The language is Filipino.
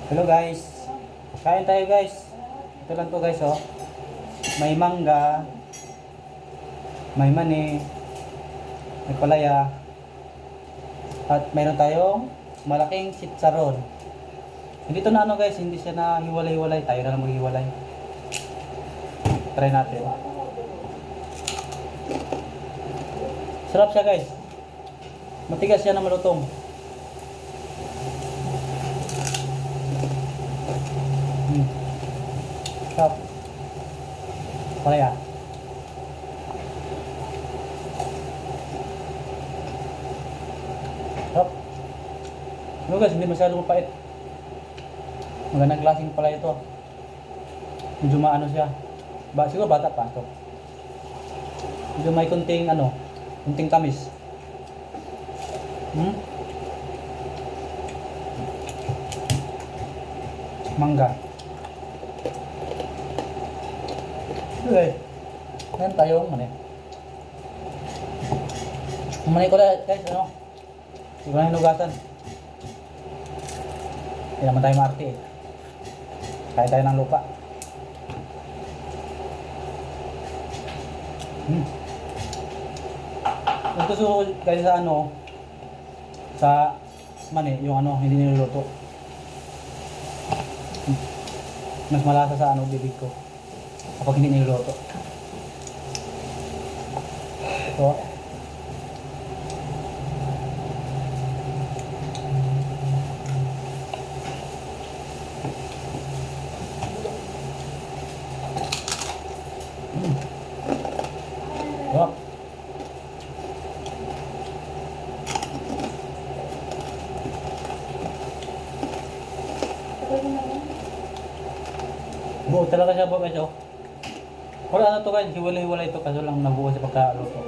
Hello guys. Kain tayo guys. Ito lang to guys oh. May mangga, may mani, may palaya, at mayroon tayong malaking chicharon. Hindi to na ano guys, hindi siya na hiwalay-hiwalay. Tayo na lang maghiwalay. Try natin. Sarap siya guys. Matigas siya na malutong. Sarap. Palaya. Sarap. Ano guys, hindi masyadong mapait. Magandang klaseng pala ito. Medyo maano siya. Siguro bata pa ito. Medyo may kunting kunting tamis. Mangga. Okay. Ngayon tayong mani. Mani ko na guys, hindi ko na hinugasan. Hindi naman tayo maarte eh. Kaya tayo ng lupa. Ito susunod guys sa sa mani, yung hindi niluluto. Mas malasa sa bibig ko kapag hindi niluluto. Ito. Sarap. Buo talaga siya po guys oh. Wala to guys, hiwalay-hiwalay ito kaso lang nabuo sa pagkaluto.